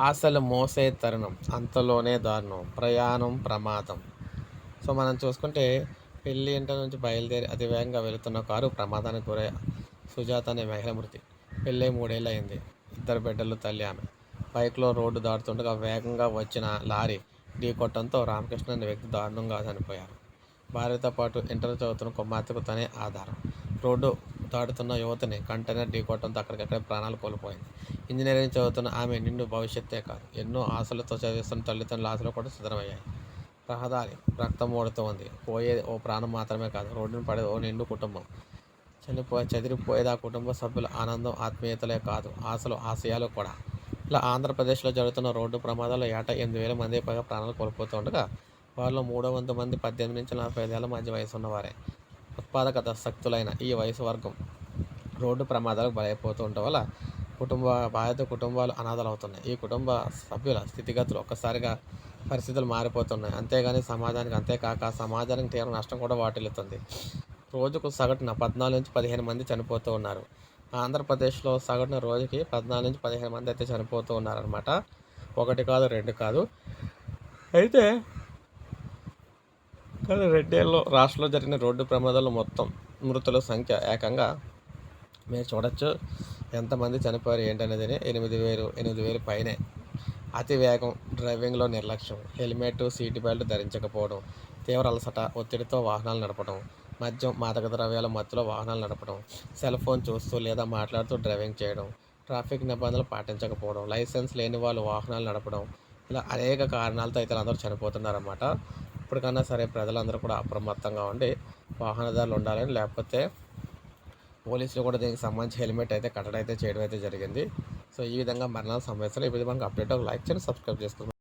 ఆశలు మోసే తరుణం అంతలోనే దారుణం ప్రయాణం ప్రమాదం. సో మనం చూసుకుంటే పెళ్లి ఇంట నుంచి బయలుదేరి అతివేగంగా వెళుతున్న కారు ప్రమాదానికి గురై సుజాత అనే మహిళ మృతి. పెళ్ళై 3 ఏళ్ళు అయింది. 2 బిడ్డలు తల్లి ఆమె. బైక్లో రోడ్డు దాటుతుండగా వేగంగా వచ్చిన లారీ ఢీకొట్టడంతో రామకృష్ణ అనే వ్యక్తి దారుణంగా చనిపోయారు. భార్యతో పాటు ఇంటర్ చదువుతున్న కుమార్తెకు తనే ఆధారం. రోడ్డు దాటుతున్న యువతిని కంటైనర్ ఢీకొట్టడంతో అక్కడికక్కడే ప్రాణాలు కోల్పోయింది. ఇంజనీరింగ్ చదువుతున్న ఆమె నిండు భవిష్యత్తే కాదు, ఎన్నో ఆశలతో చదివిస్తున్న తల్లిదండ్రుల ఆశలు కూడా సిద్ధమయ్యాయి. రహదారి రక్తం ఓడుతూ ఉంది. పోయేది ఓ ప్రాణం మాత్రమే కాదు, రోడ్డున పడేది ఓ నిండు కుటుంబం. చెదిరిపోయేది ఆ కుటుంబ సభ్యుల ఆనందం, ఆత్మీయతలే కాదు, ఆశలు, ఆశయాలు కూడా. ఇలా ఆంధ్రప్రదేశ్లో జరుగుతున్న రోడ్డు ప్రమాదాల్లో ఏటా 8,000 మంది పైగా ప్రాణాలు కోల్పోతూ ఉండగా, వారిలో 3/4 మంది 18 నుంచి 45 ఏళ్ల మధ్య వయసు ఉన్నవారే. ఉత్పాదక శక్తులైన ఈ వయసు వర్గం రోడ్డు ప్రమాదాలకు బలైపోతూ ఉండటం వల్ల బాధిత కుటుంబాలు అనాథలవుతున్నాయి. ఈ కుటుంబ సభ్యుల స్థితిగతులు ఒక్కసారిగా పరిస్థితులు మారిపోతున్నాయి. అంతేకాక సమాజానికి తీవ్ర నష్టం కూడా వాటిల్లుతుంది. రోజుకు సగటున 14 నుంచి 15 మంది చనిపోతూ ఉన్నారు. ఆంధ్రప్రదేశ్లో సగటున రోజుకి 14 నుంచి 15 మంది అయితే చనిపోతూ ఉన్నారనమాట. 1 కాదు, 2 కాదు. అయితే గత 2 ఏళ్ళలో రాష్ట్రంలో జరిగిన రోడ్డు ప్రమాదాల్లో మొత్తం మృతుల సంఖ్య ఏకంగా మీరు చూడొచ్చు ఎంతమంది చనిపోయారు ఏంటనేది. 8,000 పైనే. అతి వేగం, డ్రైవింగ్లో నిర్లక్ష్యం, హెల్మెట్, సీట్ బెల్ట్ ధరించకపోవడం, తీవ్ర అలసట, ఒత్తిడితో వాహనాలు నడపడం, మద్యం, మాదక ద్రవ్యాల మత్తులో వాహనాలు నడపడం, సెల్ ఫోన్ చూస్తూ లేదా మాట్లాడుతూ డ్రైవింగ్ చేయడం, ట్రాఫిక్ నిబంధనలు పాటించకపోవడం, లైసెన్స్ లేని వాళ్ళు వాహనాలు నడపడం, ఇలా అనేక కారణాలతో అయితే అందరూ చనిపోతున్నారన్నమాట. ఇప్పటికన్నా సరే ప్రజలందరూ కూడా అప్రమత్తంగా ఉండి వాహనదారులు ఉండాలని, లేకపోతే పోలీసులు కూడా దీనికి సంబంధించి హెల్మెట్ అయితే కట్టడం అయితే చేయడం అయితే జరిగింది. సో ఈ విధంగా మరణాలు సంభవిస్తున్నాయి. ఈ విధంగా అప్డేట్ లైక్ చేయండి, సబ్స్క్రైబ్ చేసుకోండి.